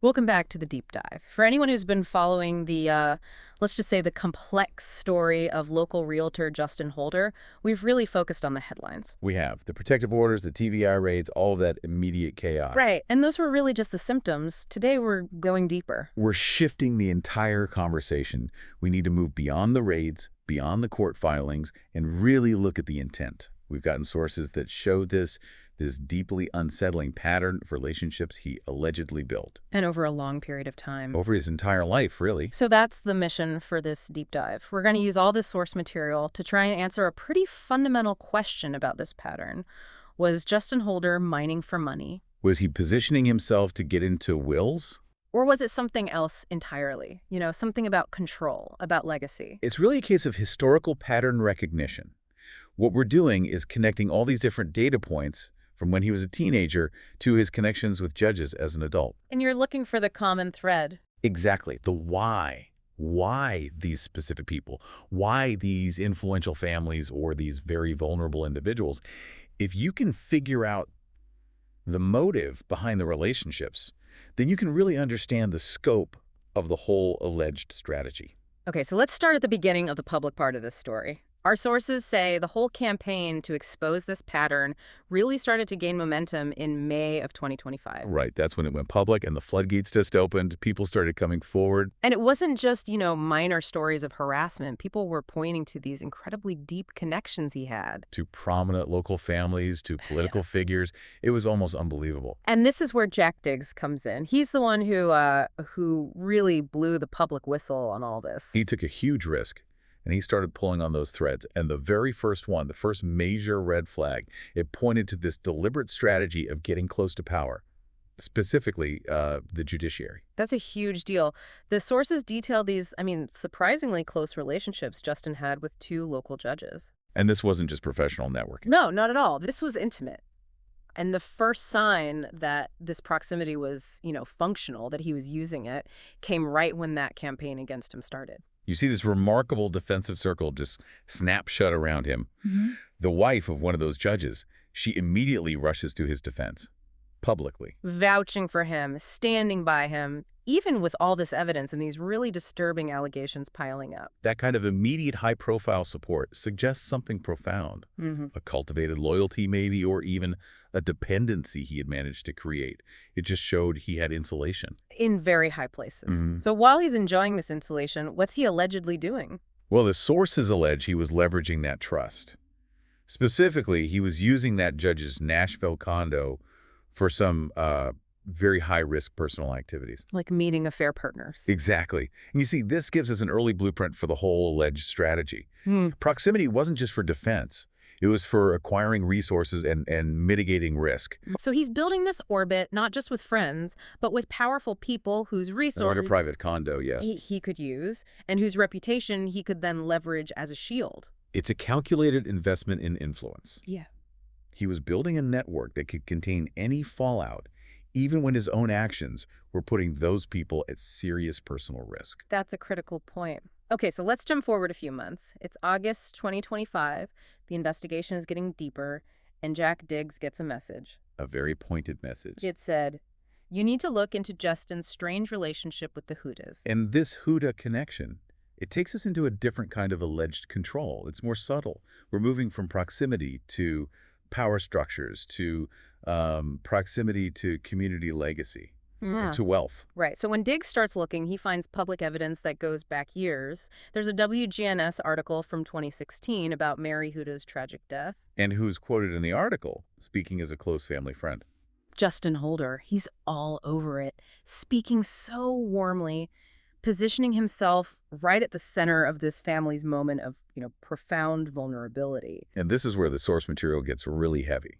Welcome back to the deep dive. For anyone who's been following let's just say the complex story of local realtor Justin Holder, we've really focused on the headlines. We have the protective orders, the TBI raids, all of that immediate chaos. Right. And those were really just the symptoms. Today we're going deeper. We're shifting the entire conversation. We need to move beyond the raids, beyond the court filings, and really look at the intent. We've gotten sources that show this deeply unsettling pattern of relationships he allegedly built. And over a long period of time. Over his entire life, really. So that's the mission for this deep dive. We're going to use all this source material to try and answer a pretty fundamental question about this pattern. Was Justin Holder mining for money? Was he positioning himself to get into wills? Or was it something else entirely? You know, something about control, about legacy? It's really a case of historical pattern recognition. What we're doing is connecting all these different data points from when he was a teenager to his connections with judges as an adult. And you're looking for the common thread. Exactly. The why. Why these specific people? Why these influential families or these very vulnerable individuals? If you can figure out the motive behind the relationships, then you can really understand the scope of the whole alleged strategy. Okay, so let's start at the beginning of the public part of this story. Our sources say the whole campaign to expose this pattern really started to gain momentum in May of 2025. Right. That's when it went public and the floodgates just opened. People started coming forward. And it wasn't just, minor stories of harassment. People were pointing to these incredibly deep connections he had. To prominent local families, to political figures. It was almost unbelievable. And this is where Jack Diggs comes in. He's the one who really blew the public whistle on all this. He took a huge risk. And he started pulling on those threads. And the very first one, the first major red flag, it pointed to this deliberate strategy of getting close to power, specifically the judiciary. That's a huge deal. The sources detail these, surprisingly close relationships Justin had with two local judges. And this wasn't just professional networking. No, not at all. This was intimate. And the first sign that this proximity was, functional, that he was using it, came right when that campaign against him started. You see this remarkable defensive circle just snap shut around him. Mm-hmm. The wife of one of those judges, she immediately rushes to his defense, publicly. Vouching for him, standing by him, even with all this evidence and these really disturbing allegations piling up. That kind of immediate high-profile support suggests something profound. Mm-hmm. A cultivated loyalty maybe, or even a dependency he had managed to create. It just showed he had insulation. In very high places. Mm-hmm. So while he's enjoying this insulation, what's he allegedly doing? Well, the sources allege he was leveraging that trust. Specifically, he was using that judge's Nashville condo for some very high-risk personal activities. Like meeting affair partners. Exactly. And you see, this gives us an early blueprint for the whole alleged strategy. Proximity wasn't just for defense. It was for acquiring resources and mitigating risk. So he's building this orbit, not just with friends, but with powerful people whose resources A private condo, yes. he could use, and whose reputation he could then leverage as a shield. It's a calculated investment in influence. Yeah. He was building a network that could contain any fallout, even when his own actions were putting those people at serious personal risk. That's a critical point. Okay, so let's jump forward a few months. It's August 2025. The investigation is getting deeper, and Jack Diggs gets a message. A very pointed message. It said, "You need to look into Justin's strange relationship with the Hudas." And this Huda connection, it takes us into a different kind of alleged control. It's more subtle. We're moving from proximity to power structures, to proximity to community legacy. Yeah. To wealth. Right. So when Diggs starts looking, he finds public evidence that goes back years. There's a WGNS article from 2016 about Mary Huda's tragic death. And who's quoted in the article speaking as a close family friend. Justin Holder, he's all over it, speaking so warmly, positioning himself right at the center of this family's moment of, profound vulnerability. And this is where the source material gets really heavy.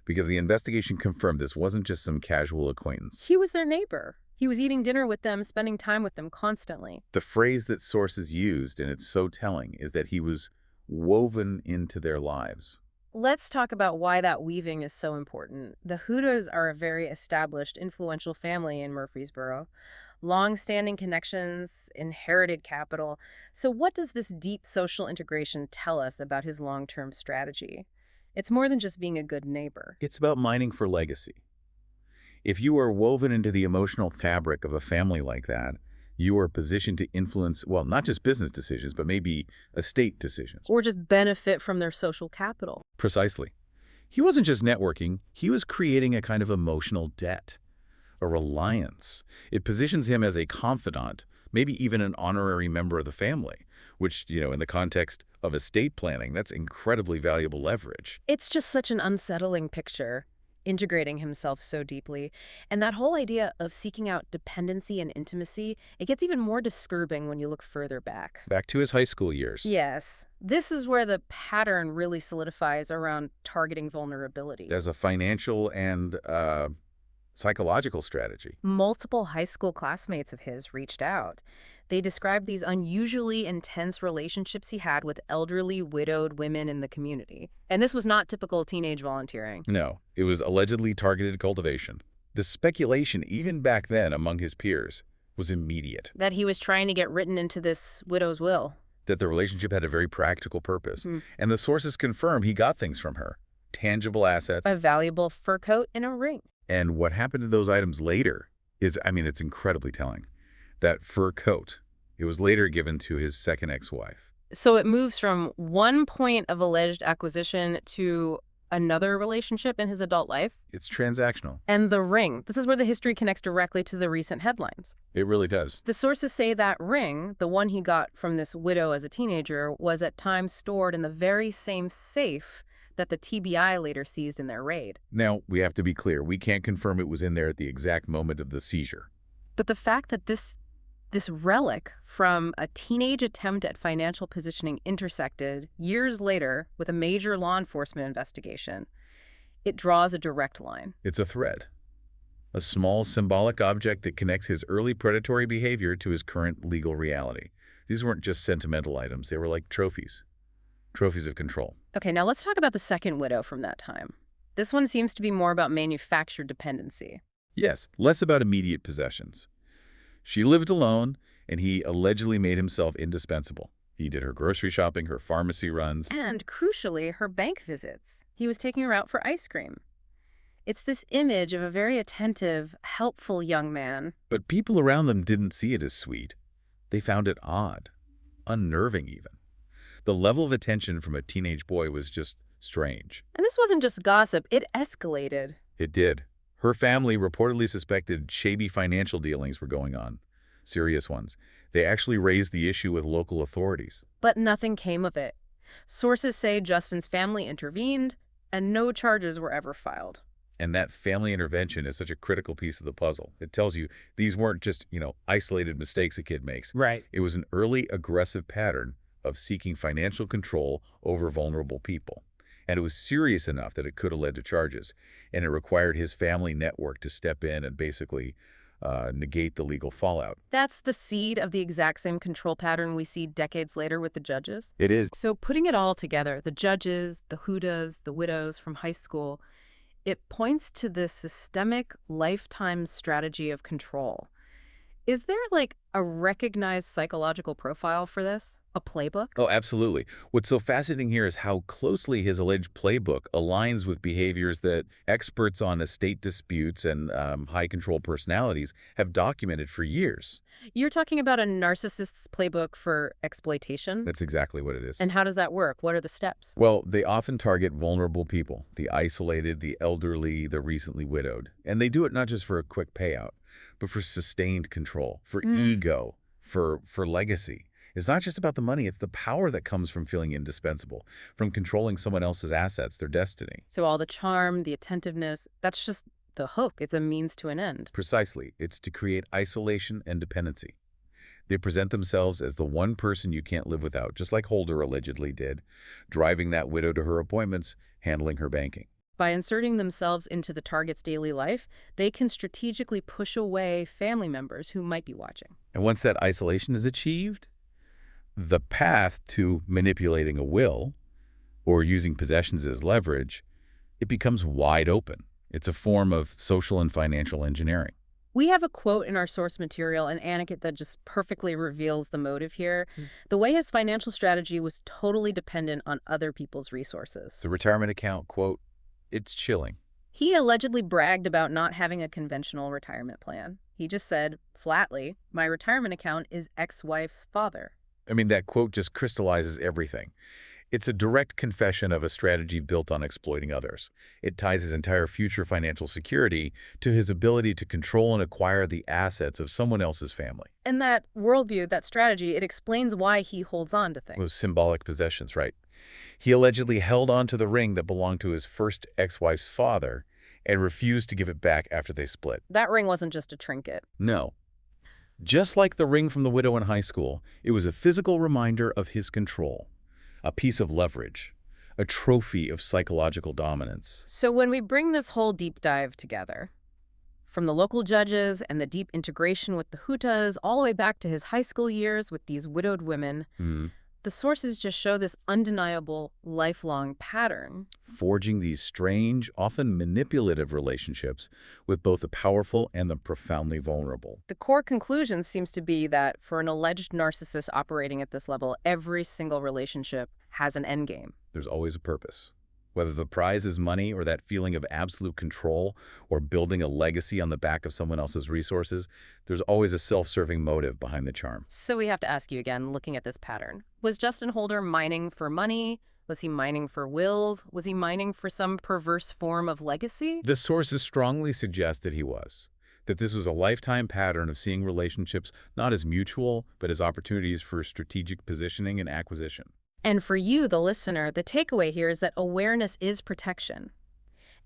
Because the investigation confirmed this wasn't just some casual acquaintance. He was their neighbor. He was eating dinner with them, spending time with them constantly. The phrase that sources used, and it's so telling, is that he was woven into their lives. Let's talk about why that weaving is so important. The Hudas are a very established, influential family in Murfreesboro. Long-standing connections, inherited capital. So what does this deep social integration tell us about his long-term strategy? It's more than just being a good neighbor. It's about mining for legacy. If you are woven into the emotional fabric of a family like that, you are positioned to influence, well, not just business decisions, but maybe estate decisions. Or just benefit from their social capital. Precisely. He wasn't just networking, he was creating a kind of emotional debt, a reliance. It positions him as a confidant, maybe even an honorary member of the family, which, in the context of estate planning, that's incredibly valuable leverage. It's just such an unsettling picture, integrating himself so deeply. And that whole idea of seeking out dependency and intimacy, it gets even more disturbing when you look further back. Back to his high school years. Yes, this is where the pattern really solidifies around targeting vulnerability. As a financial and psychological strategy. Multiple high school classmates of his reached out. They described these unusually intense relationships he had with elderly, widowed women in the community. And this was not typical teenage volunteering. No, it was allegedly targeted cultivation. The speculation, even back then among his peers, was immediate. That he was trying to get written into this widow's will. That the relationship had a very practical purpose. Hmm. And the sources confirm he got things from her. Tangible assets. A valuable fur coat and a ring. And what happened to those items later is, it's incredibly telling. That fur coat, it was later given to his second ex-wife. So it moves from one point of alleged acquisition to another relationship in his adult life. It's transactional. And the ring. This is where the history connects directly to the recent headlines. It really does. The sources say that ring, the one he got from this widow as a teenager, was at times stored in the very same safe that the TBI later seized in their raid. Now, we have to be clear. We can't confirm it was in there at the exact moment of the seizure. But the fact that this relic from a teenage attempt at financial positioning intersected years later with a major law enforcement investigation, it draws a direct line. It's a thread. A small symbolic object that connects his early predatory behavior to his current legal reality. These weren't just sentimental items. They were like trophies. Trophies of control. Okay, now let's talk about the second widow from that time. This one seems to be more about manufactured dependency. Yes, less about immediate possessions. She lived alone, and he allegedly made himself indispensable. He did her grocery shopping, her pharmacy runs. And, crucially, her bank visits. He was taking her out for ice cream. It's this image of a very attentive, helpful young man. But people around them didn't see it as sweet. They found it odd, unnerving even. The level of attention from a teenage boy was just strange. And this wasn't just gossip, it escalated. It did. Her family reportedly suspected shady financial dealings were going on. Serious ones. They actually raised the issue with local authorities. But nothing came of it. Sources say Justin's family intervened, and no charges were ever filed. And that family intervention is such a critical piece of the puzzle. It tells you these weren't just, isolated mistakes a kid makes. Right. It was an early aggressive pattern of seeking financial control over vulnerable people. And it was serious enough that it could have led to charges. And it required his family network to step in and basically negate the legal fallout. That's the seed of the exact same control pattern we see decades later with the judges. It is. So putting it all together, the judges, the Hudas, the widows from high school, it points to this systemic lifetime strategy of control. Is there a recognized psychological profile for this? A playbook? Oh, absolutely. What's so fascinating here is how closely his alleged playbook aligns with behaviors that experts on estate disputes and high-control personalities have documented for years. You're talking about a narcissist's playbook for exploitation? That's exactly what it is. And how does that work? What are the steps? Well, they often target vulnerable people, the isolated, the elderly, the recently widowed. And they do it not just for a quick payout, but for sustained control, for ego, for legacy. It's not just about the money, it's the power that comes from feeling indispensable, from controlling someone else's assets, their destiny. So all the charm, the attentiveness, that's just the hook. It's a means to an end. Precisely. It's to create isolation and dependency. They present themselves as the one person you can't live without, just like Holder allegedly did, driving that widow to her appointments, handling her banking. By inserting themselves into the target's daily life, they can strategically push away family members who might be watching. And once that isolation is achieved, the path to manipulating a will or using possessions as leverage, it becomes wide open. It's a form of social and financial engineering. We have a quote in our source material, an anecdote that just perfectly reveals the motive here. The way his financial strategy was totally dependent on other people's resources. The retirement account, quote, it's chilling. He allegedly bragged about not having a conventional retirement plan. He just said, flatly, my retirement account is ex-wife's father. I mean, that quote just crystallizes everything. It's a direct confession of a strategy built on exploiting others. It ties his entire future financial security to his ability to control and acquire the assets of someone else's family. And that worldview, that strategy, it explains why he holds on to Those things. symbolic possessions, right? He allegedly held on to the ring that belonged to his first ex-wife's father and refused to give it back after they split. That ring wasn't just a trinket. No. Just like the ring from the widow in high school, it was a physical reminder of his control, a piece of leverage, a trophy of psychological dominance. So when we bring this whole deep dive together, from the local judges and the deep integration with the Hutas all the way back to his high school years with these widowed women, the sources just show this undeniable, lifelong pattern. Forging these strange, often manipulative relationships with both the powerful and the profoundly vulnerable. The core conclusion seems to be that for an alleged narcissist operating at this level, every single relationship has an endgame. There's always a purpose. Whether the prize is money or that feeling of absolute control or building a legacy on the back of someone else's resources, there's always a self-serving motive behind the charm. So we have to ask you again, looking at this pattern. Was Justin Holder mining for money? Was he mining for wills? Was he mining for some perverse form of legacy? The sources strongly suggest that he was. That this was a lifetime pattern of seeing relationships not as mutual, but as opportunities for strategic positioning and acquisition. And for you, the listener, the takeaway here is that awareness is protection.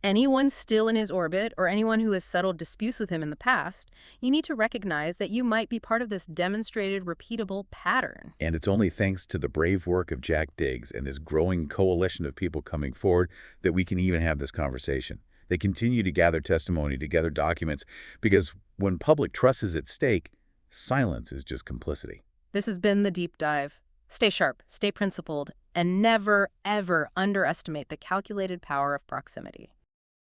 Anyone still in his orbit or anyone who has settled disputes with him in the past, you need to recognize that you might be part of this demonstrated, repeatable pattern. And it's only thanks to the brave work of Jack Diggs and this growing coalition of people coming forward that we can even have this conversation. They continue to gather testimony, to gather documents, because when public trust is at stake, silence is just complicity. This has been The Deep Dive. Stay sharp, stay principled, and never, ever underestimate the calculated power of proximity.